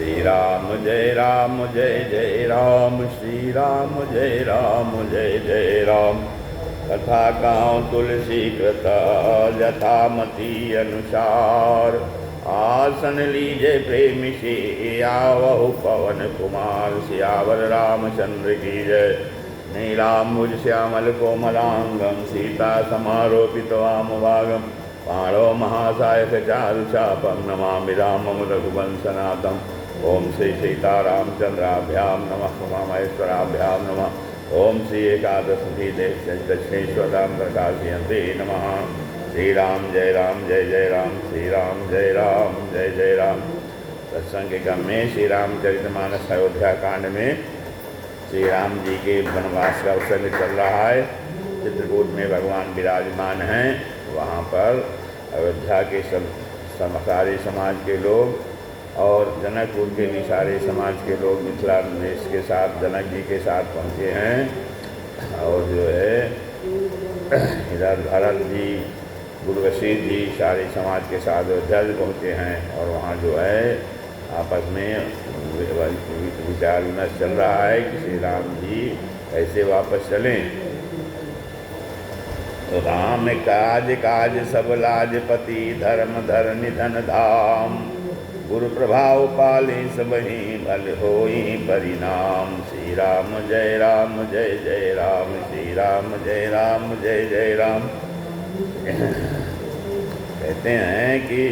श्री राम जय राम श्री राम जय जय राम। कथा गाँव तुलसी कृत यथामति अनुसार। आसन लीजे प्रेम से आवहु पवन कुमार। सियावर रामचंद्र की जय। नीलाम्बुज श्यामल कोमलांगम सीता समारोपित वामभागम। पाणो महासायक चारुचापम नमामि रामं रघुवंशनाथम। ओम श्री सीतारामचंद्राभ्याम नमः। उमामहेश्वराभ्यां नमः। ओम श्री एकादशी दक्षिणेश्वराम प्रकाशयन्ते नमः। श्री राम जय राम श्री राम जय राम। सत्संग के क्रम में श्री रामचरितमानस अयोध्या कांड में श्री राम जी के वनवास का प्रसंग चल रहा है। चित्रकूट में भगवान विराजमान हैं। वहाँ पर अयोध्या के सारे समाज के लोग और जनकपुर के भी सारे समाज के लोग मिथिला देश के साथ जनक जी के साथ पहुँचे हैं। और जो है इधर भरत जी गुरुवशीर जी सारे समाज के साथ अयोध्या से पहुँचे हैं। और वहाँ जो है आपस में विचार विमर्श चल रहा है कि श्री राम जी कैसे वापस चलें। तो राम काज सब लाजपति धर्म धर निधन धाम। गुरु प्रभाव पाले सबहि भल होई परिणाम। श्री राम जय राम श्री राम जय राम। कहते हैं कि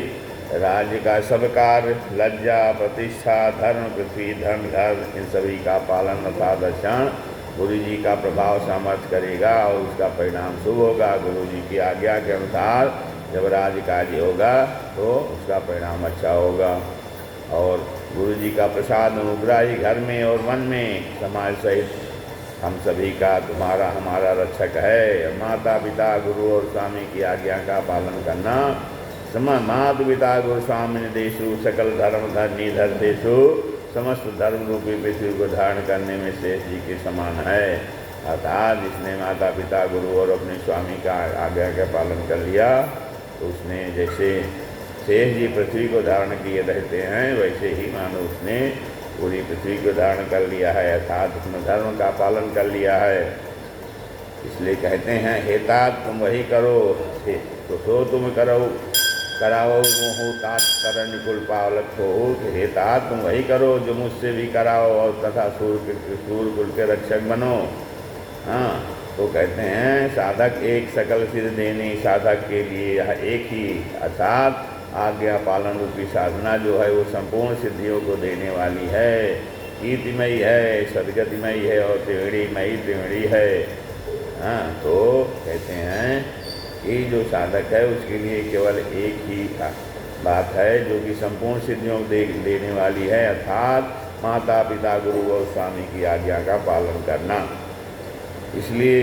राज्य का सब कार्य लज्जा प्रतिष्ठा धर्म पृथ्वी धर्म घर इन सभी का पालन तथा दर्शन गुरु जी का प्रभाव सामर्थ्य करेगा और उसका परिणाम शुभ होगा। गुरु जी की आज्ञा के अनुसार जब राज्य कार्य होगा तो उसका परिणाम अच्छा होगा। और गुरु जी का प्रसाद अनुग्रह ही घर में और मन में समाज सहित हम सभी का तुम्हारा हमारा रक्षक है। माता पिता गुरु और स्वामी की आज्ञा का पालन करना माता पिता गुरु स्वामी देशु सकल धर्म धरनी धर देशु समस्त धर्म रूपी पृथ्वी को धारण करने में शेष जी के समान है। अर्थात जिसने माता पिता गुरु और अपने स्वामी का आज्ञा का पालन कर लिया तो उसने जैसे शेष जी पृथ्वी को धारण किए रहते हैं वैसे ही मानो उसने पूरी पृथ्वी को धारण कर लिया है। अर्थात उसने धर्म का पालन कर लिया है। इसलिए कहते हैं हेतात तुम वही करो तो तुम करो कराओ मोह तात कर निकुल पावलक हो। हेतात तुम वही करो जो मुझसे भी कराओ और तथा सूर्य कुल के रक्षक बनो। हाँ तो कहते हैं साधक एक सकल सिद्ध देने साधक के लिए यह एक ही अर्थात आज्ञा पालन रूपी साधना जो है वो संपूर्ण सिद्धियों को देने वाली है। कीर्तिमयी है सदगतिमयी है और त्रिवेणी है। हाँ तो कहते हैं कि जो साधक है उसके लिए केवल एक ही बात है जो कि संपूर्ण सिद्धियों देने वाली है अर्थात माता पिता गुरु और स्वामी की आज्ञा का पालन करना। इसलिए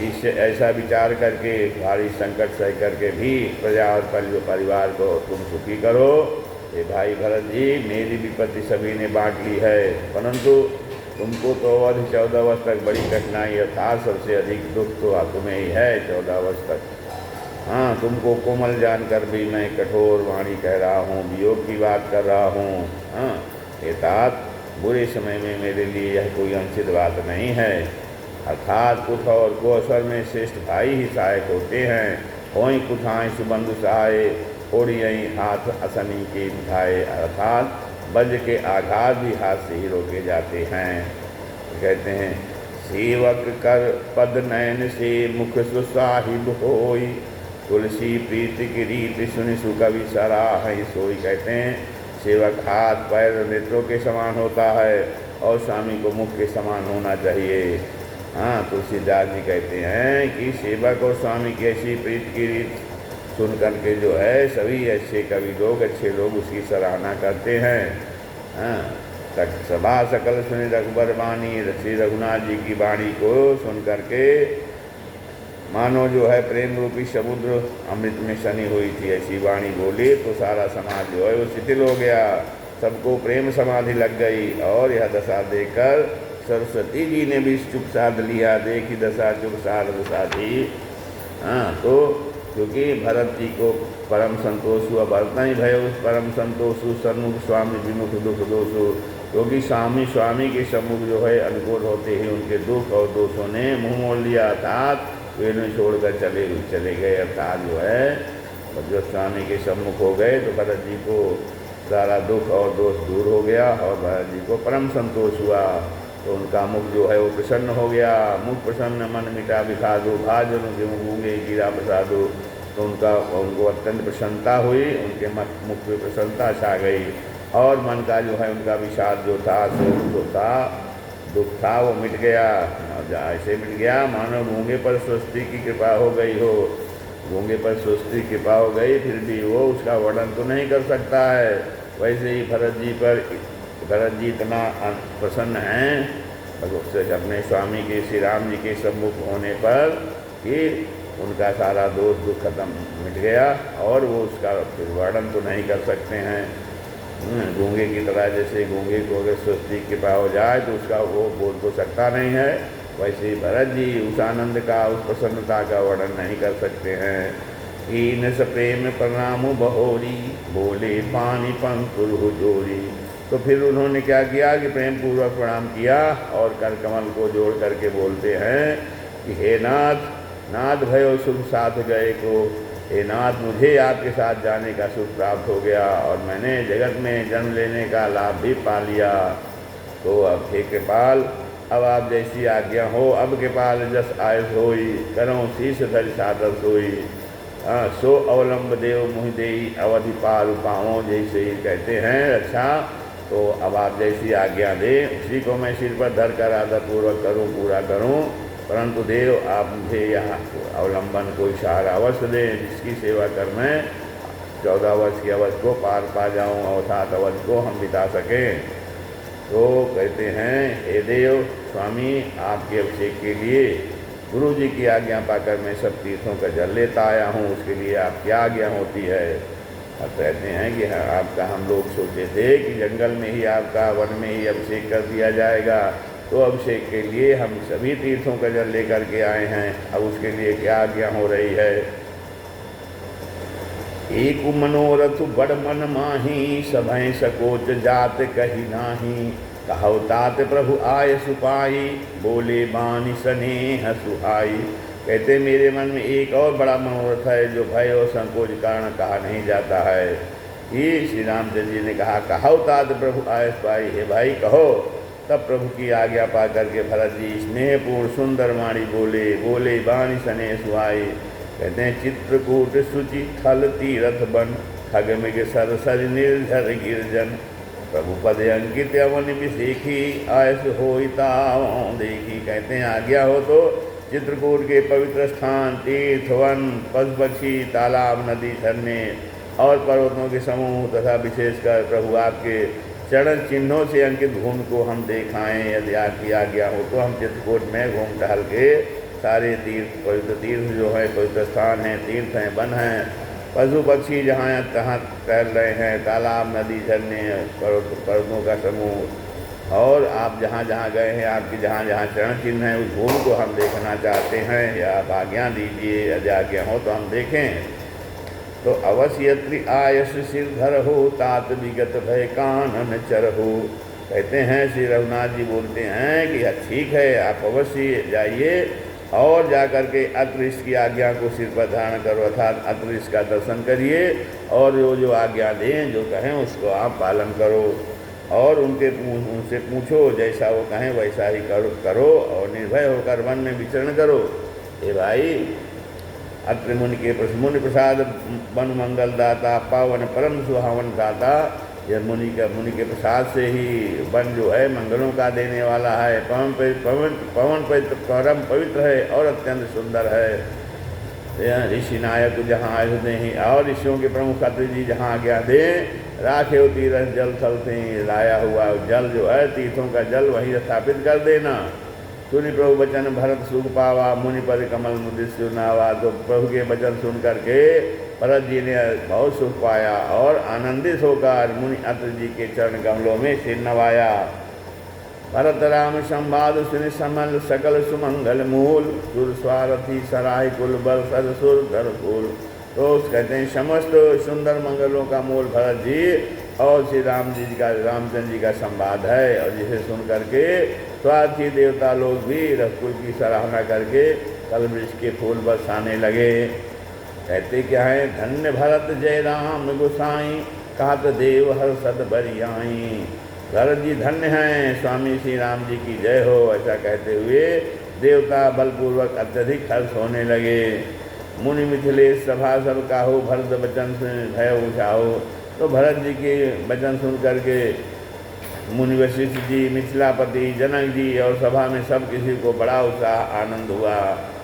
इस ऐसा विचार करके भारी संकट सह करके भी प्रजा और परिवार को तुम सुखी करो। ये भाई भरत जी मेरी विपत्ति सभी ने बांट ली है परंतु तुमको तो अवधि 14 वर्ष तक बड़ी कठिनाई अर्थात सबसे अधिक दुख तो तुम्हें ही है 14 वर्ष तक। हाँ तुमको कोमल जानकर भी मैं कठोर वाणी कह रहा हूँ वियोग की बात कर रहा हूँ। हाँ अर्थात बुरे समय में मेरे लिए यह कोई अनुचित बात नहीं है। अर्थात कुछ और को अवसर में श्रेष्ठ भाई ही सहायक होते हैं। होई कुठाएँ सुबंधु सहाय थोड़ी हाथ असनी के दिखाए अर्थात वज्र के आघात भी हाथ से ही रोके जाते हैं। कहते हैं सेवक कर पद नयन से मुख सुसाहिब होई तुलसी प्रीति की रीति सुनि सुकवि सराह सोई। कहते हैं सेवक हाथ पैर नेत्रों के समान होता है और स्वामी को मुख के समान होना चाहिए। हाँ तुलसीदास जी कहते हैं कि सेवक और स्वामी की ऐसी प्रीति की रीत सुन करके जो है सभी अच्छे कवि लोग अच्छे लोग उसकी सराहना करते हैं। हाँ सभा सकल सुनी रघुबर वाणी श्री रघुनाथ जी की वाणी को सुन करके मानो जो है प्रेम रूपी समुद्र अमृत में शनि हुई थी ऐसी वाणी बोली तो सारा समाज जो है वो शिथिल हो गया। सबको प्रेम समाधि लग गई और यह दशा देखकर सरस्वती जी ने भी चुप साध लिया। देखी दशा चुप साध दशा थी। हाँ तो क्योंकि भरत जी को परम संतोषु भरत ही भयो परम संतोषु सन्मुख स्वामी विमुख दुख दोषु, क्योंकि स्वामी के सम्मुख जो है अनुकूल होते ही उनके दुख और दोषों ने मुंह मोड़ लिया, अर्थात वे नहीं छोड़कर चले गए। अर्थात जो है जो स्वामी के सम्मुख हो गए तो भरत जी को सारा दुख और दोष दूर हो गया और भरत जी को परम संतोष हुआ। तो उनका मुख जो है वो प्रसन्न हो गया। मुख प्रसन्न मन मिटा बिखादो, भाजन गूंगे गिरा प्रसादो। तो उनको अत्यंत प्रसन्नता हुई, उनके मुख पे प्रसन्नता छा गई और मन का जो है उनका विषाद जो था दुख था वो मिट गया। ऐसे मिट गया मानो गूंगे पर स्वस्ति की कृपा हो गई हो। गूंगे पर स्वस्ति की कृपा हो गई, फिर भी वो उसका वर्णन तो नहीं कर सकता है। वैसे ही भरत जी इतना प्रसन्न हैं अपने स्वामी के श्री राम जी के सम्मुख होने पर कि उनका सारा दोष दुख खत्म मिट गया और वो उसका फिर वर्णन तो नहीं कर सकते हैं। गूंगे की तरह, जैसे गूंगे को अगर स्वस्ति की कृपा हो जाए तो उसका वो बोल तो सकता नहीं है, वैसे ही भरत जी उस आनंद का उस प्रसन्नता का वर्णन नहीं कर सकते हैं। इन स प्रेम प्रणाम बहोरी, बोले पानी पंकुर हुजोरी। तो फिर उन्होंने क्या किया कि प्रेम पूर्वक प्रणाम किया और कर कमल को जोड़ करके बोलते हैं कि हे नाथ भयो शुभ साथ गए को। हे नाथ, मुझे आपके साथ जाने का सुख प्राप्त हो गया और मैंने जगत में जन्म लेने का लाभ भी पा लिया। तो अब हे कृपाल, अब आप जैसी आज्ञा हो। अब कृपाल जस आयस होई, करो शीश धर सादर सोई। सो अवलंब देव मुहि देई, अवधि पार पाओ, जैसे ही कहते हैं। अच्छा, तो अब आप जैसी आज्ञा दें उसी को मैं सिर पर धर कर आदरपूर्वक करूँ, पूरा करूँ। परंतु देव आप मुझे यहाँ अवलंबन कोई सहारा अवश्य दें जिसकी सेवा कर मैं 14 वर्ष की अवधि को पार पा जाऊँ और 7 अवधि को हम बिता सकें। तो कहते हैं हे देव स्वामी, आपके अभिषेक के लिए गुरु जी की आज्ञा पाकर मैं सब तीर्थों का जल लेता आया हूँ, उसके लिए आप क्या आज्ञा होती है। अब कहते हैं कि आपका हम लोग सोचे थे कि जंगल में ही आपका वन में ही अभिषेक कर दिया जाएगा, तो अभिषेक के लिए हम सभी तीर्थों का जल लेकर के आए हैं। अब उसके लिए क्या आज्ञा हो रही है। एक मनोरथ बड़ मन माही, सभय सकोच जात कही नाही। कहु तात प्रभु आय सुपाई, बोले बानी स्नेह सुहाई। कहते मेरे मन में एक और बड़ा मनोरथ है जो भय और संकोच कारण कहा नहीं जाता है। ये श्री रामचंद्र जी ने कहा कहु तात प्रभु आय सुपाई, हे भाई कहो। तब प्रभु की आज्ञा पा करके भरत जी स्नेहपूर्ण सुंदर वाणी बोले बानी स्नेह सुहाई। कहते हैं चित्रकूट सुचि थल तीरथ बन, खगमिग सरसर निर्झर गिरजन। प्रभु पद अंकित अवन विशेखी, आयस होता देखी। कहते हैं आज्ञा हो तो चित्रकूट के पवित्र स्थान, तीर्थ, वन, पशु पक्षी, तालाब, नदी, झरने और पर्वतों के समूह तथा विशेषकर प्रभु आपके चरण चिन्हों से अंकित भूमि को हम देखाएं। यदि आपकी आज्ञा हो तो हम चित्रकूट में घूम टहल के सारे तीर्थ, पवित्र तीर्थ जो है, पवित्र स्थान हैं, तीर्थ हैं, वन हैं, पशु पक्षी जहाँ तहाँ टहल रहे हैं, तालाब, नदी, झरने, पर्वतों का समूह और आप जहाँ जहाँ गए हैं, आपके जहाँ जहाँ चरण चिन्ह हैं, उस भूमि को हम देखना चाहते हैं। या आप आज्ञा दीजिए, यदि आज्ञा हो तो हम देखें। तो अवश्य यत्रि आयस सिर धर हो, तात विगत भय कानन चर हो। कहते हैं श्री रघुनाथ जी बोलते हैं कि ठीक है, आप अवश्य जाइए और जा कर के अतृष की आज्ञा को सिर पर धारण करो, अर्थात अतृष का दर्शन करिए और जो आज्ञा दें, जो कहें उसको आप पालन करो और उनसे पूछो, जैसा वो कहें वैसा ही करो और निर्भय होकर वन में विचरण करो। हे भाई, अत्र मुनि प्रसाद वन मंगल दाता, पावन परम सुहावन दाता। यह मुनि के प्रसाद से ही वन जो है मंगलों का देने वाला है, पवन परम पवित्र है और अत्यंत सुंदर है। ऋषि नायक जहाँ आयुधे ही और ऋषियों के प्रमुख अत्रि जी जहाँ आज्ञा दें, राखे तीरथ जल थलते लाया हुआ जल जो है, तीर्थों का जल वहीं स्थापित कर देना। सुनि प्रभु वचन भरत सुख पावा, मुनि पद कमल मुदित सुनावा। तो प्रभु के वचन सुन करके भरत जी ने बहुत सुख पाया और आनंदित होकर मुनि अत्रि जी के चरण कमलों में सिर नवाया। भरत राम संवाद सुनि समल, सकल सुमंगल मूल। सुर स्वारथी सराय कुल बल सर सुर धर फूल। तो कहते हैं समस्त सुंदर मंगलों का मूल भरत जी और श्री रामचंद्र जी का संवाद है। और जिसे सुन करके स्वार्थी देवता लोग भी रघुकुल की सराहना करके कलवृक्ष के फूल बरसाने लगे। कहते क्या है, धन्य भरत जय राम गोसाई, कहत देव हर्षद बरियाई। भरत जी धन्य हैं, स्वामी श्री राम जी की जय हो, ऐसा कहते हुए देवता बलपूर्वक अत्यधिक हर्ष होने लगे। मुनि मिथिलेश सभा सब काहू, भरत वचन भय उछाहो। तो भरत जी के वचन सुन करके मुनि वशिष्ठ जी, मिथिलापति, जनक जी और सभा में सब किसी को बड़ा उत्साह आनंद हुआ।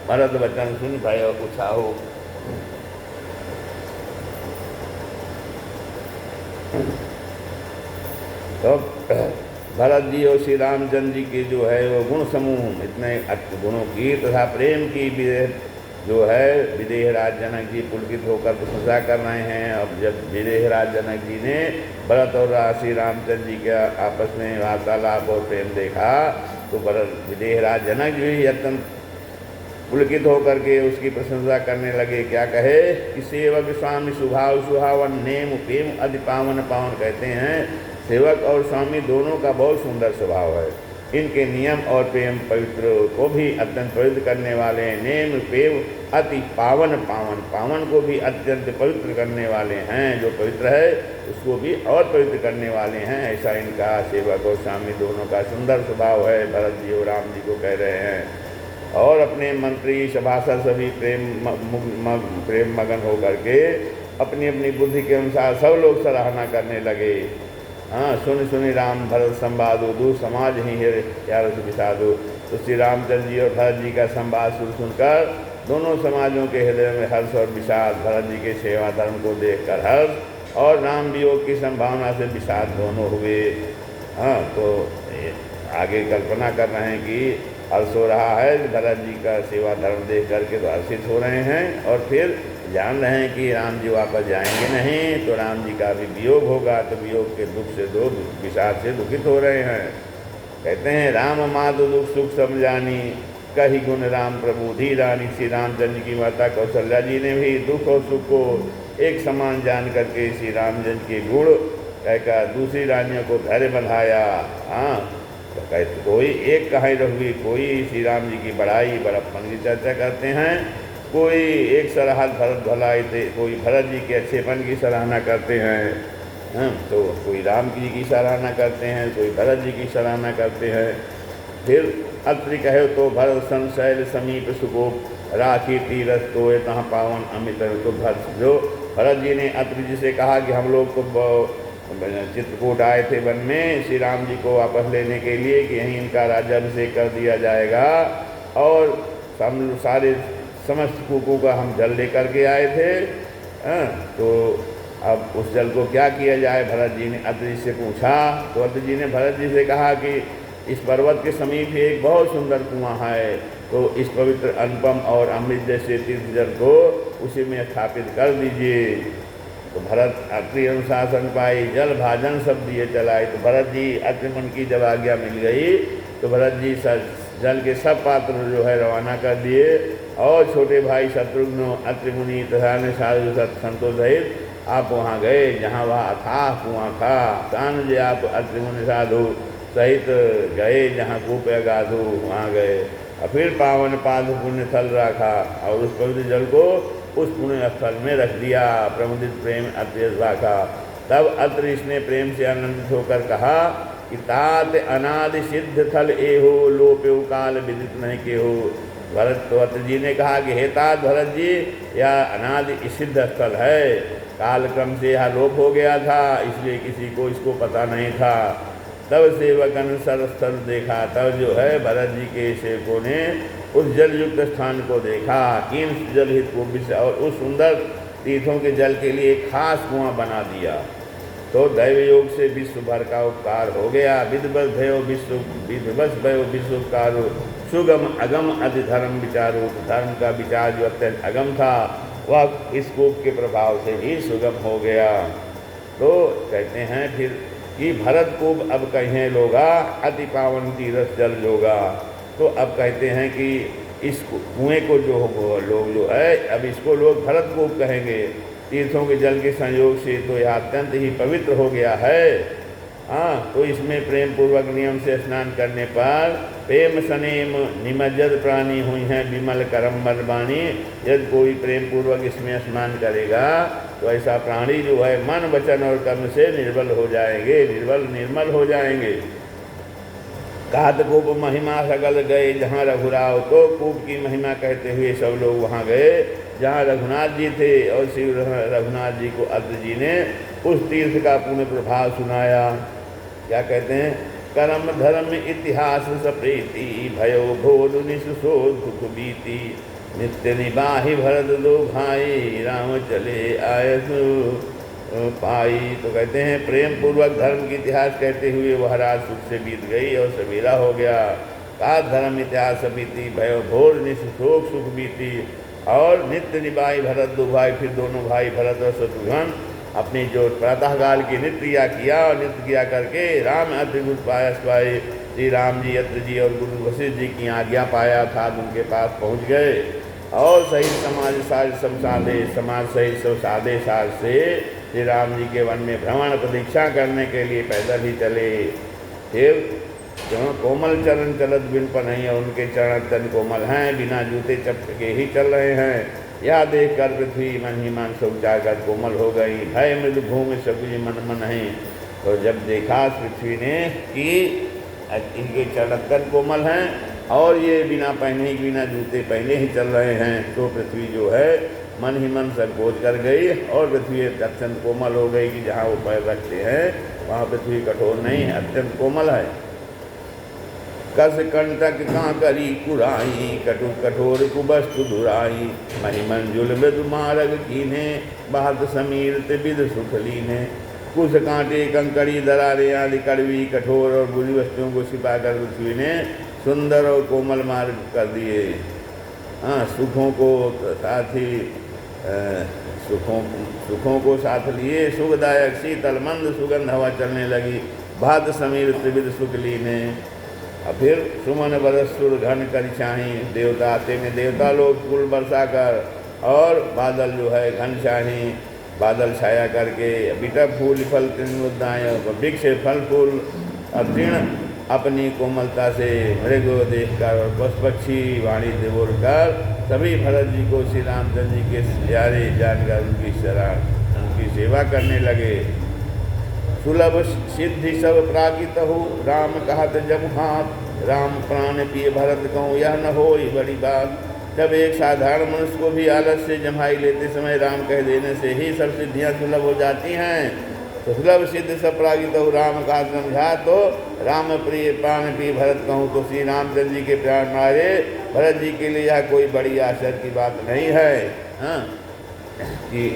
भरत वचन सुन भय उछाहो। तो भरत जी और श्री रामचंद्र जी के जो है वो गुण समूह इतने गुणों की तथा प्रेम की जो है विदेहराज जनक जी पुलकित होकर प्रशंसा कर रहे हैं। अब जब विदेहराज जनक जी ने भरत और श्री रामचंद्र जी के आपस में वार्तालाप और प्रेम देखा तो विदेहराज जनक जी भी अत्यंत पुलकित होकर के उसकी प्रशंसा करने लगे। क्या कहे कि सेवक स्वामी स्वभाव सुहावन, नेम प्रेम अति पावन पावन। कहते हैं सेवक और स्वामी दोनों का बहुत सुंदर स्वभाव है। इनके नियम और प्रेम पवित्र को भी अत्यंत पवित्र करने वाले हैं। नेम प्रेम अति पावन पावन, पावन को भी अत्यंत पवित्र करने वाले हैं। जो पवित्र है उसको भी और पवित्र करने वाले हैं। ऐसा इनका सेवक और स्वामी दोनों का सुंदर स्वभाव है। भरत जी और राम जी को कह रहे हैं। और अपने मंत्री सभासद सभी प्रेम मगन होकर के अपनी अपनी बुद्धि के अनुसार सब लोग सराहना करने लगे। हाँ, सुनि राम भरत संवादो, दू समाज ही है यार विषादो। तो श्री रामचंद्र जी और भरत जी का संवाद सुनकर दोनों समाजों के हृदय में हर्ष और विषाद, भरत जी के सेवा धर्म को देखकर हर्ष और राम वियोग की संभावना से विषाद दोनों हुए। हाँ, तो आगे कल्पना कर रहे हैं कि हर्ष हो रहा है भरत जी का सेवा धर्म देख करके तो हर्षित हो रहे हैं, और फिर जान रहे हैं कि राम जी वापस जाएंगे नहीं तो राम जी का भी वियोग होगा। तो वियोग के दुख से दो विषाद से दुखित हो रहे हैं। कहते हैं राम माधु दुख सुख समझानी, कही गुण राम प्रभु धी रानी। श्री रामचंद्र की माता कौशल्या जी ने भी दुख और सुख को एक समान जान करके श्री रामचंद्र के गुण कहकर दूसरी रानियों को धैर्य बंधाया। हाँ, तो कहते कोई एक कहानी रहुई, कोई श्री राम जी की बड़ाई बड़प्पन की चर्चा करते हैं, कोई एक सराहत भरत भलाई थे, कोई भरत जी के अच्छेपन की सराहना करते हैं। तो कोई राम जी की सराहना करते हैं, कोई भरत जी की सराहना करते हैं। फिर अत्रि कहे तो भरत सन शैल समीप सुकोप, राखी तीरथ तो तहाँ पावन अमित। तो जो भरत जी ने अत्रि जी से कहा कि हम लोग को चित्रकूट आए थे वन में श्री राम जी को वापस लेने के लिए कि यहीं इनका राज्याभिषेक कर दिया जाएगा, और हम सारे समस्त कुकू का हम जल लेकर के आए थे। तो अब उस जल को क्या किया जाए, भरत जी ने अत्रि से पूछा। तो अत्रि जी ने भरत जी से कहा कि इस पर्वत के समीप ही एक बहुत सुंदर कुआं है, तो इस पवित्र अनुपम और अमृत जैसे तीर्थ जल को उसी में स्थापित कर दीजिए। तो भरत अत्रि अनुशासन पाई, जल भाजन सब दिए चलाए। तो भरत जी अत्रि मन की जब आज्ञा मिल गई तो भरत जी जल के सब पात्र जो है रवाना कर दिए, और छोटे भाई शत्रुघ्न अत्रि मुनि तथा अन्य साधु संतों सहित आप वहाँ गए जहाँ वह अथाह कुआं था। तान जे आप अत्रि मुनि साधु सहित गए जहाँ कूप अगाधु, वहाँ गए। और फिर पावन पाद पुण्य थल रखा और उस पवित्र जल को उस पुण्य स्थल में रख दिया। प्रमुदित प्रेम अत्रि रखा। तब अत्रि इसने प्रेम से आनंदित होकर कहा कि तात अनादि सिद्ध थल एहो, लोप्यो काल विदित नहीं के हो। भरत तो अत्रि जी ने कहा कि हे तात भरत जी, यह अनादि सिद्ध स्थल है, काल क्रम से यह लोप हो गया था, इसलिए किसी को इसको पता नहीं था। तब सेवकन सरस्थल देखा, तब जो है भरत जी के सेवकों ने उस जल युक्त स्थान को देखा। किन जल हित को और उस सुंदर तीर्थों के जल के लिए एक खास कुआं बना दिया। तो दैव योग से विश्व भर का उपकार हो गया। विधवस भयो विश्वकार, सुगम अगम अति धर्म विचारो। धर्म का विचार जो अत्यंत अगम था वह इस कूप के प्रभाव से ही सुगम हो गया। तो कहते हैं फिर कि भरत कूप अब कहें लोगा, अति पावन तीरथ जल जोगा। तो अब कहते हैं कि इस कुएँ को जो लोग जो है, अब इसको लोग भरत कूप कहेंगे। तीर्थों के जल के संयोग से तो यह अत्यंत ही पवित्र हो गया है। हाँ, तो इसमें प्रेम पूर्वक नियम से स्नान करने पर प्रेम सनेम निमज्जत प्राणी हुई हैं विमल करम बलवानी। यदि कोई प्रेम पूर्वक इसमें स्नान करेगा तो ऐसा प्राणी जो है मन वचन और कर्म से निर्बल हो जाएंगे, निर्मल हो जाएंगे। कहत कूप महिमा सगल गए जहाँ रघुराव, तो कूप की महिमा कहते हुए सब लोग वहाँ गए जहाँ रघुनाथ जी थे। और श्री रघुनाथ जी को अत्र जी ने उस तीर्थ का पुण्य प्रभाव सुनाया। क्या कहते हैं? कर्म धर्म इतिहास सप्रीति भयो भोर निशोध सुख बीती। नित्य निबाहि भरत दो भाई राम चले आयसु पाई। तो कहते हैं प्रेम पूर्वक धर्म की इतिहास कहते हुए वह रात सुख से बीत गई और सवेरा हो गया। का धर्म इतिहास बीती भयो भोर निशोक सुख बीती। और नित्य निबाही भरत दो भाई, फिर दोनों भाई भरत और शत्रुघ्न अपनी जो प्रातःकाल की नित्य क्रिया किया और नित्य क्रिया करके राम अद्भुत पायस पाए। श्री राम जी अत्र जी और गुरु वशिष्ठ जी की आज्ञा पाया था, उनके पास पहुंच गए और सही समाज सहित सब साधे साज से श्री राम जी के वन में भ्रमण प्रतीक्षा करने के लिए पैदल ही चले। फिर जो कोमल चरण चलत बिन पर नहीं, और उनके चरण अत्यंत कोमल हैं, बिना जूते चप्पल के ही चल रहे हैं। यह देख कर पृथ्वी मन ही मन सब जाकर कोमल हो गई। भय मृदु भूमि सकुज मन मन है। तो जब देखा पृथ्वी ने कि इनके चरण अत्यंत कोमल हैं और ये बिना पहने ही बिना जूते पहने ही चल रहे हैं, तो पृथ्वी जो है मन ही मन संकोच कर गई और पृथ्वी अत्यंत कोमल हो गई कि जहाँ वो पैर रखते हैं वहाँ पृथ्वी कठोर नहीं, अत्यंत कोमल है। कस कंटक का करी कुराई कटु कठोर कुबस्तु दुराई। महिमंजुल मृदु मारग कीने बहत समीर विद सुख लीने। कुछ कांटे कंकड़ी दरारे आदि कड़वी कठोर और बुरी वस्तुओं को छिपाकर पृथ्वी ने सुंदर और कोमल मार्ग कर दिए। हाँ, सुखों को साथ ही सुखों को साथ लिए सुखदायक शीतल मंद सुगंध हवा चलने लगी। भात समीर त्रिविध सुख लीने। और फिर सुमन बरसुर घन कर छाही। देवता आते में देवता लोग फूल बरसा कर और बादल जो है घन छाही, बादल छाया करके बिटप फूल फल तृण मुद्दाएँ वृक्ष फल फूल और तृण अपनी कोमलता से मृग देखकर और पशु पक्षी वाणी से बोलकर सभी भरत जी को श्री रामचंद्र जी के प्यारे जानकर उनकी सेवा करने लगे। सुलभ सिद्धि सब प्रागित हो राम कहत जब हाथ। राम प्राण पिए भरत कहूँ यह न हो बड़ी बात। जब एक साधारण मनुष्य को भी आलस से जमाई लेते समय राम कह देने से ही सब सिद्धियाँ सुलभ हो जाती हैं। तो सुलभ सिद्ध सब प्रागित हो राम का समझा, तो राम प्रिय प्राण पिए भरत कहूँ, तो श्री रामचंद्र जी के प्राण मारे भरत जी के लिए यह कोई बड़ी आश्चर्य की बात नहीं है। हाँ कि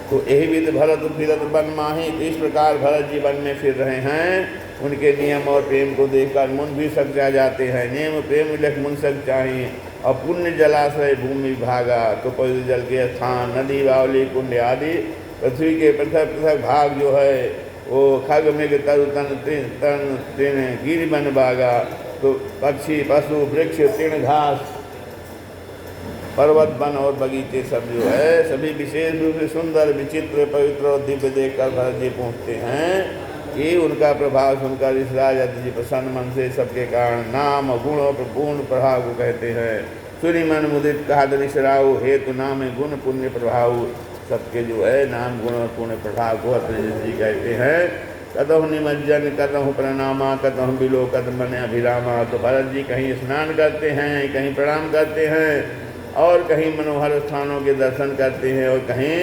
तो यही विध भरत फिरत वन माही। इस प्रकार भरत जी वन में फिर रहे हैं। उनके नियम और प्रेम को देखकर मुन भी सक जाते हैं। नियम प्रेम लेख मुन सक चाहिए। और पुण्य जलाशय भूमि भागा, तो पवित्र जल के स्थान नदी बावली कुंड आदि पृथ्वी के पृथक पृथक भाग जो है वो खग मेघ तरु तन तन तृण गिर बन बागा। तो पक्षी पशु वृक्ष तृण घास पर्वत वन और बगीचे सब जो है सभी विशेष रूप से सुंदर विचित्र पवित्र और दिव्य देखकर भरत जी पहुँचते हैं कि उनका प्रभाव सुनकर इस राजा जी प्रसन्न मन से सबके कारण नाम गुण और पूर्ण प्रभाव को कहते हैं। सुनि मन मुदित कहा दरिशराव हेतु नाम गुण पुण्य प्रभाव। सबके जो है नाम गुण और पुण्य प्रभाव को जी कहते हैं। कतहु निमज्जन कतहु प्रणामा कतहु बिलो कदमन अभिरामा। तो भरत जी कहीं स्नान करते हैं, कहीं प्रणाम करते हैं और कहीं मनोहर स्थानों के दर्शन करते हैं और कहीं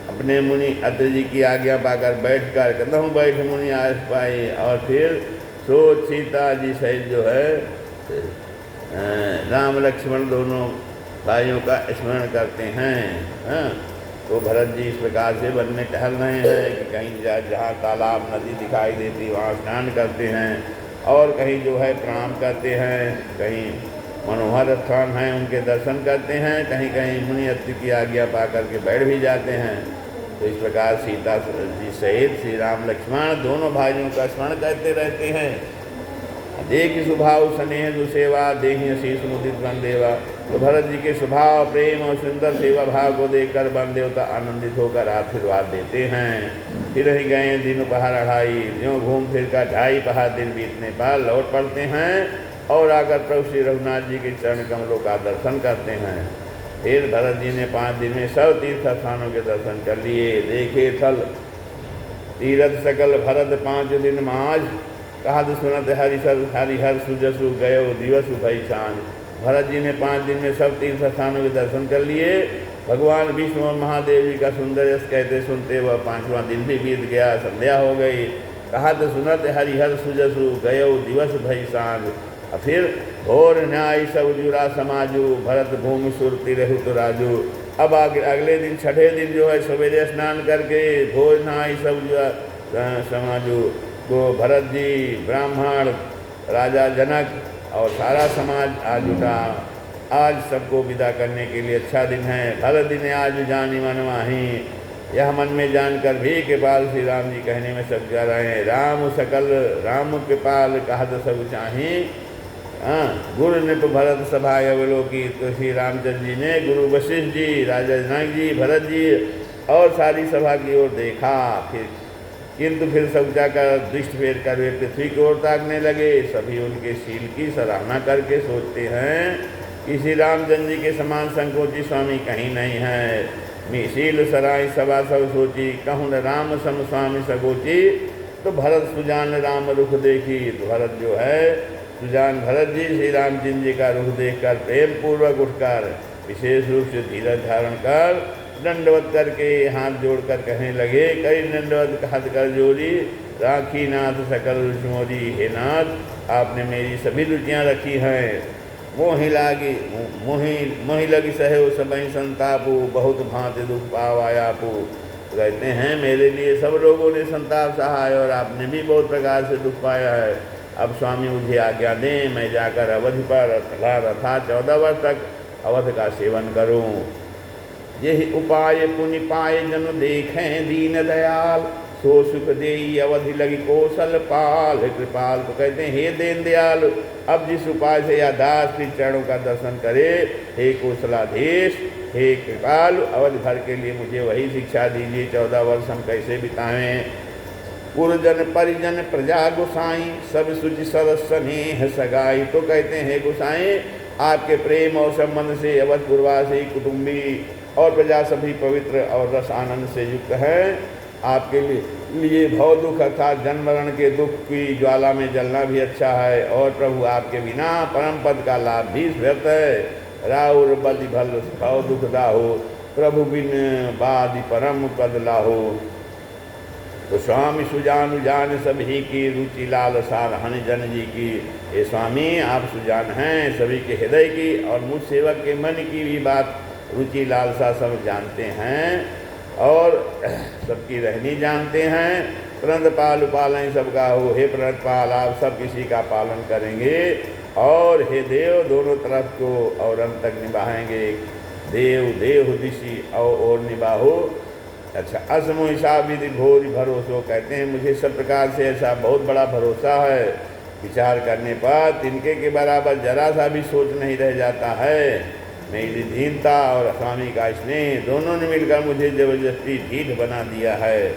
अपने मुनि अत्र जी की आज्ञा पाकर बैठकर कदम बैठ मुनि आस पाए। और फिर सोच सीता जी सहित जो है राम लक्ष्मण दोनों भाइयों का स्मरण करते हैं। हाँ, तो भरत जी इस प्रकार से वन में टहल रहे हैं कि कहीं जहाँ तालाब नदी दिखाई देती वहाँ स्नान करते हैं और कहीं जो है प्रणाम करते हैं, कहीं मनोहर स्थान हैं उनके दर्शन करते हैं, कहीं कहीं मुनि अत्रि की आज्ञा पा करके बैठ भी जाते हैं। तो इस प्रकार सीता जी सहित श्री राम लक्ष्मण दोनों भाइयों का स्मरण करते रहते हैं। देख स्वभाव स्नेह जो सेवा देहि शीश मुदित बन देवा। तो भरत जी के स्वभाव प्रेम और सुंदर सेवा भाव को देखकर वन देवता आनंदित होकर आशीर्वाद देते हैं। फिर ही गए दिन पहाड़ अढ़ाई, ज्यों घूम फिर का 2.5 पहाड़ दिन बीतने पर लौट पड़ते हैं और आकर प्रभु श्री रघुनाथ जी के चरण कमलों का दर्शन करते हैं। फिर भरत जी ने 5 दिन में सब तीर्थ स्थानों के दर्शन कर लिए। देखे थल तीरथ सकल भरत 5 दिन माज, कहा सुनत हरिहर सुजसु गयो दिवस भई सांझ। भरत जी ने 5 दिन में सब तीर्थ स्थानों के दर्शन कर लिए। भगवान विष्णु और महादेव जी का सुंदर यश कहते सुनते वह 5वां दिन भी बीत गया, संध्या हो गई। कहा सुनत हरिहर सुजसु गयो दिवस भई सांझ। फिर और न्याय सब जुरा समाजू, भरत भूमि सुरती रहु तो राजू। अब अगले दिन 6ठे दिन जो है सवेरे स्नान करके भोज न्याय सब जुरा समाजू को भरत जी, ब्राह्मण, राजा जनक और सारा समाज आज उठा। आज सबको विदा करने के लिए अच्छा दिन है। भरत दिन आज जानी मन माही, यह मन में जानकर भी कृपाल श्री राम जी कहने में सब जा रहे हैं। राम सकल राम कृपाल कहत सब चाही, गुरु नृप भरत सभा अवलोकी। तो श्री रामचंद्र जी ने गुरु वशिष्ठ जी, राजा जनक जी, भरत जी और सारी सभा की ओर देखा। किंतु फिर सब जाकर दृष्टि फेर कर वे पृथ्वी की ओर ताकने लगे। सभी उनके शील की सराहना करके सोचते हैं कि श्री रामचंद्र जी के समान संकोची स्वामी कहीं नहीं है। शील सराय सभा सब सोची, कहूँ न राम सम स्वामी सगोची। तो भरत सुजान राम रुख देखी। तो भरत जो है सुजान भरत जी श्री रामचंद्र जी का रुख देखकर प्रेम पूर्वक उठकर विशेष रूप से धीरज धारण कर दंडवत करके हाथ जोड़कर कहने लगे, कई दंडवत हाथ कर जोड़ी, राखी नाथ सकल रुचि। हे नाथ, आपने मेरी सभी रुचियाँ रखी हैं। मोहि लगी सहे सबई संतापू, बहुत भांति दुख पावायापू। कहते हैं मेरे लिए सब लोगों ने संताप सहा है और आपने भी बहुत प्रकार से दुख पाया है। अब स्वामी मुझे आज्ञा दें, मैं जाकर अवधि पर रथा 14 वर्ष तक अवध का सेवन करूं। यही उपाय पुण्य पाए जन देखें दीन दयाल, सो सुख देई अवधि लगी कौशल पाल। कृपाल को कहते हैं हे दीन दयाल, अब जिस उपाय से या दास के चरणों का दर्शन करे, हे कौशलाधीश, हे कृपाल, अवधि भर के लिए मुझे वही शिक्षा दीजिए। 14 वर्ष हम कैसे बिताएं। पुरजन परिजन प्रजा गुसाई, सब सुचि सदस्य नेह सगाई। तो कहते हैं गुसाई, आपके प्रेम और संबंध से अवधपुरवासी कुटुंबी और प्रजा सभी पवित्र और रस आनंद से युक्त है। आपके लिए भव दुख अर्थात जन्म मरण के दुख की ज्वाला में जलना भी अच्छा है, और प्रभु आपके बिना परम पद का लाभ भी व्यर्थ है। राउर बदि भल भव दुख दाहो, प्रभु बिन बादि परम पद लाहो। तो स्वामी सुजान जान सभी की रुचि लाल सारहन जन जी की। ये स्वामी आप सुजान हैं सभी के हृदय की, और मुझ सेवक के मन की भी बात रुचि लालसा सब जानते हैं और सबकी रहनी जानते हैं। प्रणत पाल पालन सबका हो, हे प्रणत पाल आप सब किसी का पालन करेंगे, और हे देव दोनों तरफ को और अंत तक निभाएंगे। देव देव दिशि और निभाओ। अच्छा, असमो हिसाब विधि घोर भरोसो। कहते हैं मुझे सब प्रकार से ऐसा बहुत बड़ा भरोसा है, विचार करने पर तिनके के बराबर जरा सा भी सोच नहीं रह जाता है। मेरी दीनता और स्वामी का स्नेह दोनों ने मिलकर मुझे जबरदस्ती ढीठ बना दिया है।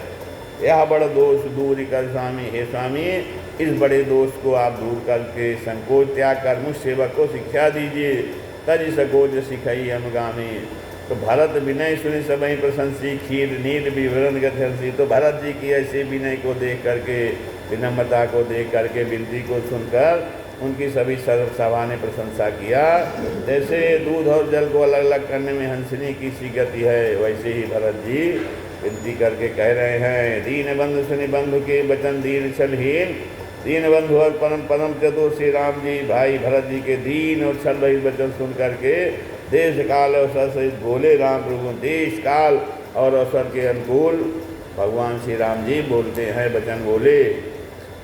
यह बड़ा दोष दूर कर स्वामी, हे स्वामी इस बड़े दोष को आप दूर करके संकोच त्याग कर मुझ सेवक को शिक्षा दीजिए। तज सकोच सिखाई अनुगामी। तो भरत विनय सुनि सबई प्रशंसी, खीर नील विवरण गति। तो भरत जी की ऐसे विनय को देख करके, विनम्रता को देख करके, विनती को सुनकर उनकी सभी सभा ने प्रशंसा किया। जैसे दूध और जल को अलग अलग करने में हंसनी की सी गति है, वैसे ही भरत जी विनती करके कह रहे हैं। दीन बंधु सुनि बंधु के वचन दीन छलहीन, दीन बंधु और परम परम चतुर श्री राम जी भाई भरत जी के दीन और छल रहित वचन सुन करके देश काल अवसर सहित बोले राम प्रभु। देश काल और अवसर के अनुकूल भगवान श्री राम जी बोलते हैं, वचन बोले।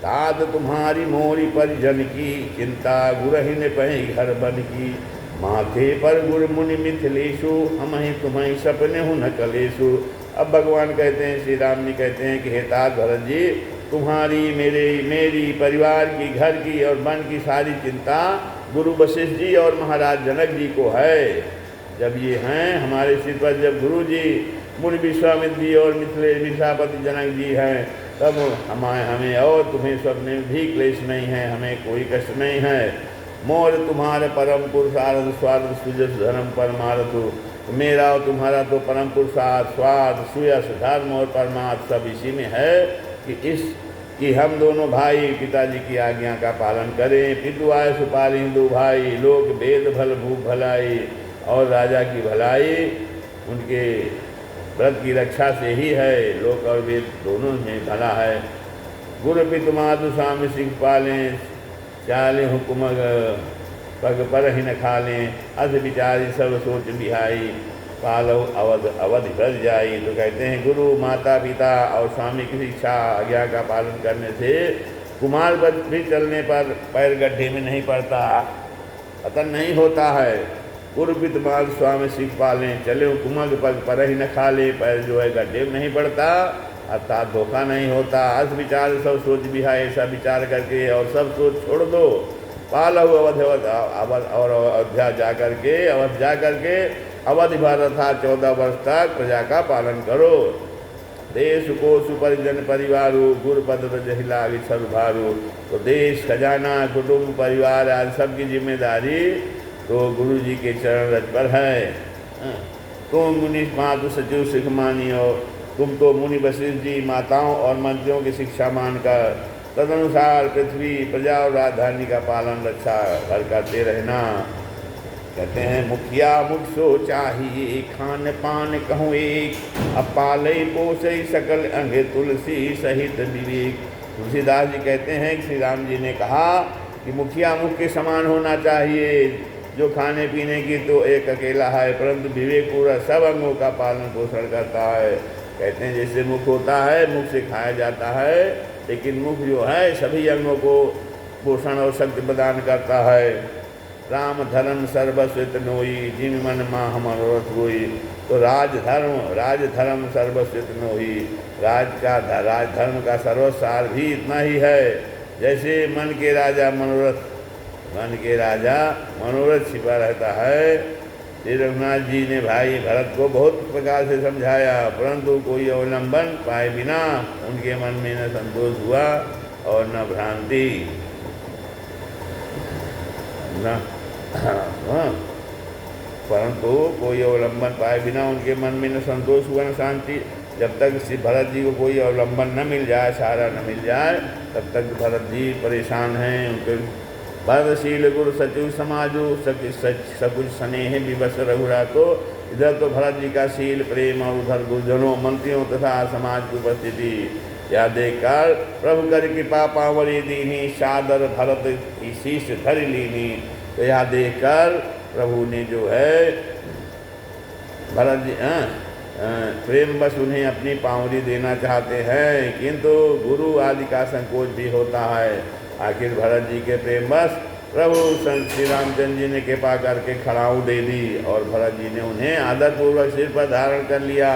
तात तुम्हारी मोरी परिजन की, चिंता गुरहिन पही घर बन की। माथे पर गुर मुनि मिथिलेशु, हम ही तुम्हें सपने हूँ न कलेशु। अब भगवान कहते हैं, श्री राम जी कहते हैं कि हे तात भरत जी, तुम्हारी मेरी परिवार की, घर की और मन की सारी चिंता गुरु वशिष्ठ जी और महाराज जनक जी को है। जब ये हैं हमारे सिर पर, जब गुरु जी, मुनि विश्वामित्र जी और मिथिलापति जनक जी हैं, तब हमें और तुम्हें स्वप्न में भी क्लेश नहीं है, हमें कोई कष्ट नहीं है। मोर तुम्हारे परम पुरुषार्थ स्वार्थ सुजस धर्म परमार्थ, मेरा और तुम्हारा तो परम पुरुषार्थ स्वार्थ सुयस धर्म और परमार्थ सब इसी में है कि हम दोनों भाई पिताजी की आज्ञा का पालन करें। पितु आय सुपाल हिंदू भाई, लोक वेद भल भूख भलाई और राजा की भलाई उनके व्रत की रक्षा से ही है। लोक और वेद दोनों में भला है। गुरु पितु मातु स्वामी सिख पालें, चाले हुकुम पग पर ही न खालें, अस विचारी सब सोच बिहाई, पालो अवध भर जाई। तो कहते हैं गुरु माता पिता और स्वामी की शिक्षा आज्ञा का पालन करने से कुमार पद भी चलने पर पैर गड्ढे में नहीं पड़ता, पतन नहीं होता है। गुरु पित माल स्वामी सीख पालें, चले कुमग पग पर ही न खा ले, पैर जो है गड्ढे में नहीं पड़ता, अर्थात धोखा नहीं होता। अस विचार सब सोच बिहाय, ऐसा विचार करके और सब सोच छोड़ दो। पाल अवध और अयोध्या जा करके अवध भर था 14 वर्ष तक प्रजा का पालन करो। देश को सुपरिजन परिवारो, गुरुपद जहिलागी सर्वभारो। तो देश खजाना कुटुंब परिवार आज सबकी जिम्मेदारी तो गुरु जी के चरण रज पर है। तुम मुनि मातु सचिव सिख मानियो, तुम तो मुनि वशिष्ठ जी माताओं और मंत्रियों की शिक्षा मानकर तदनुसार पृथ्वी प्रजा और राजधानी का पालन रक्षा कर करते रहना। कहते हैं मुखिया मुख सो चाहिए, खान पान कहूँ एक, अब पाले पोसे सकल अंग तुलसी सहित विवेक। तुलसीदास जी कहते हैं कि श्री राम जी ने कहा कि मुखिया मुख के समान होना चाहिए, जो खाने पीने की तो एक अकेला है परंतु विवेक पूरा सब अंगों का पालन पोषण करता है। कहते हैं जैसे मुख होता है, मुख से खाया जाता है, लेकिन मुख जो है सभी अंगों को पोषण और शक्ति प्रदान करता है। राम धर्म सर्वस्वित नोई, जिन मन माह मनोरथ होई। तो राजधर्म सर्वस्वित नोई, राजधर्म का सर्वसार भी इतना ही है। जैसे मन के राजा मनोरथ छिपा रहता है। श्री रघुनाथ जी ने भाई भरत को बहुत प्रकार से समझाया, परंतु कोई अवलंबन पाए बिना उनके मन में न संतोष हुआ और न भ्रांति न परंतु कोई अवलंबन पाए बिना उनके मन में न संतोष हुआ न शांति। जब तक श्री भरत जी को कोई अवलंबन न मिल जाए, सहारा न मिल जाए, तब तक भरत जी परेशान हैं। उनके भरतशील गुरु सचिव समाजो सकुच स्नेह विवश रघुरा। तो इधर तो भरत जी का शील प्रेम और उधर गुरुजनों मंत्रियों तथा समाज की उपस्थिति या देखकर प्रभु कर कृपा पावरी दीनी, सादर भरत की शीश धर लीनी। तो यह देखकर प्रभु ने जो है भरत जी प्रेम बस उन्हें अपनी पावरी देना चाहते हैं, किंतु गुरु आदि का संकोच भी होता है। आखिर भरत जी के प्रेम बस प्रभु श्री रामचंद्र जी ने कृपा करके खड़ाऊ दे दी और भरत जी ने उन्हें आदरपूर्वक सिर पर धारण कर लिया।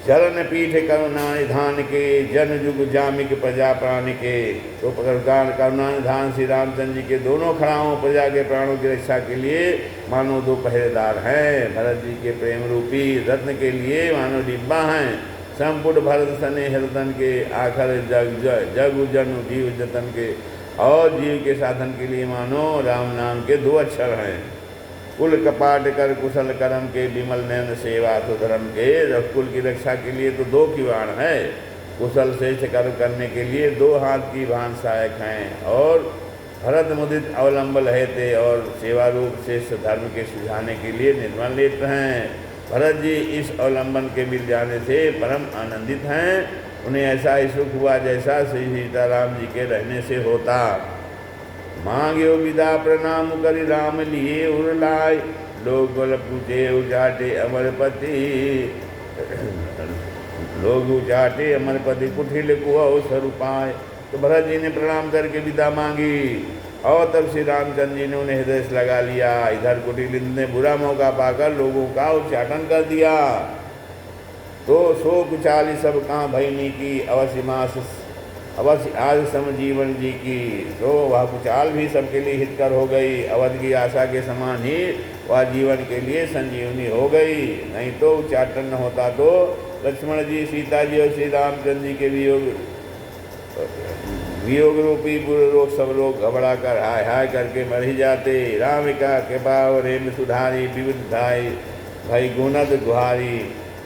चरण पीठ करुणा निधान के, जन जुग जामिक प्रजा प्राण के। तो करुणा निधान श्री रामचंद्र जी के दोनों खड़ाओं प्रजा के प्राणों की रक्षा के लिए मानो दो पहरेदार हैं। भरत जी के प्रेम रूपी रत्न के लिए मानो डिब्बा हैं। संपुट भरत सने हृदन के, आखर जग जन जीव जतन के। और जीव के साधन के लिए मानो राम नाम के 2 अक्षर हैं। कुल कपाट कर कुशल कर्म के, विमल नयन सेवा तो धर्म के। कुल की रक्षा के लिए तो 2 किवाड़ है, कुशल श्रेष्ठ कर्म करने के लिए 2 हाथ की भान सहायक हैं। और भरत मुदित अवलंबन रहते और सेवा रूप श्रेष्ठ धर्म के सुझाने के लिए निर्मल नेत्र हैं। भरत जी इस अवलंबन के मिल जाने से परम आनंदित हैं। उन्हें ऐसा ही सुख हुआ जैसा श्री सीताराम जी के रहने से होता। मांग्यो विदा प्रणाम करि राम लिए उरलाय, लोग बोल पूछे उचाटे अमरपति। लोग उचाटे अमरपति, कुटिल कुआ स्वरूपाय। तो भरत जी ने प्रणाम करके विदा मांगी और तब श्री रामचंद्र जी ने उन्हें हृदय से लगा लिया। इधर कुटिल ने बुरा मौका पाकर लोगों का उच्चाटन कर दिया। तो शोक चाली सब कहाँ भयनी की, अवश्य मास अवश्य आज सम जीवन जी की, तो वह कुचाल भी सबके लिए हितकर हो गई। अवध की आशा के समान ही वह जीवन के लिए संजीवनी हो गई। नहीं तो उच्चाटन न होता तो लक्ष्मण जी, सीता जी और श्री रामचंद्र जी के वियोग रूपी बुरे रोग सब लोग घबरा कर हाय हाय करके मर ही जाते। राम का कृपा और हेम सुधारी, विविध धाई भाई गुणद गुहारी,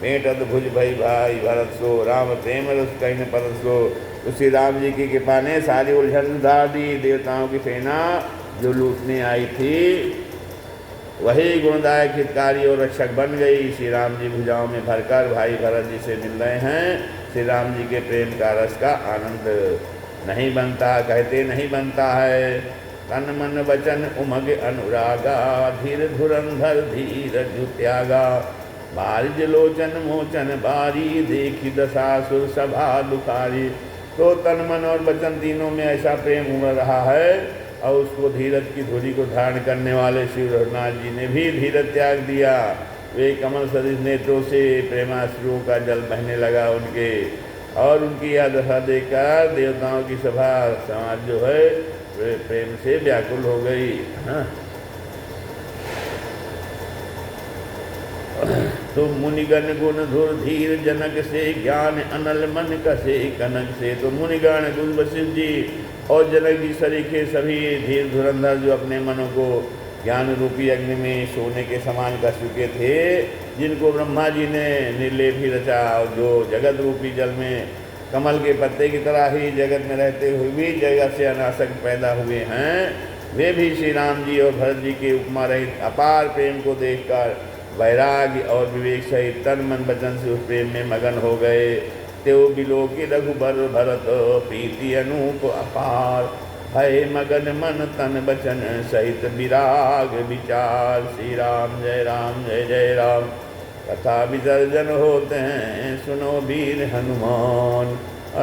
मेटद भुज भई भाई भरत सो, राम प्रेम रस कहीं परत सो। तो श्री राम जी की कृपा ने सारी उलझन सुधार दी। देवताओं की सेना जो लूटने आई थी वही गुणदायक हितकारी और रक्षक बन गई। श्री राम जी भुजाओं में भरकर भाई भरत जी से मिल रहे हैं। श्री राम जी के प्रेम का रस का आनंद नहीं बनता, कहते नहीं बनता है। तन मन वचन उमग अनुरागा, धीर धुरंधर धीर त्यागा, बारिज लोचन मोचन बारी, देखी दशासुर सभा दुखारी। तो तन मन और वचन तीनों में ऐसा प्रेम उमड़ रहा है, और उसको धीरज की धुरी को धारण करने वाले श्री रघुनाथ जी ने भी धीरज त्याग दिया। वे कमल सदृश नेत्रों से प्रेमाश्रुओं का जल बहने लगा उनके, और उनकी यह दशा देखकर देवताओं की सभा समाज जो है प्रेम से व्याकुल हो गई। हाँ। तो मुनिगण गुण धुर धीर जनक से, ज्ञान अनल मन कसे कनक से। तो मुनिगण गुण वशिष्ठ जी और जनक जी सरीखे सभी धीर धुरंधर जो अपने मनों को ज्ञान रूपी अग्नि में सोने के समान कर चुके थे, जिनको ब्रह्मा जी ने निर्लेप ही रचा, और जो जगत रूपी जल में कमल के पत्ते की तरह ही जगत में रहते हुए भी जगत से अनासक्त पैदा हुए हैं, वे भी श्री राम जी और भरत जी के उपमा रहित अपार प्रेम को देखकर वैराग्य और विवेक सहित तन मन वचन से उस प्रेम में मगन हो गए। त्यो बिलोकी रघुबर भरत, प्रीति अनूप अपार, भय मगन मन तन वचन सहित विराग विचार। श्री राम जय जय राम। कथा विसर्जन होते हैं सुनो वीर हनुमान,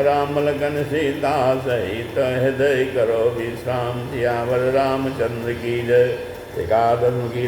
राम लगन सीता सहित हृदय करो विश्राम। सियावर रामचंद्र की जय। एकादश की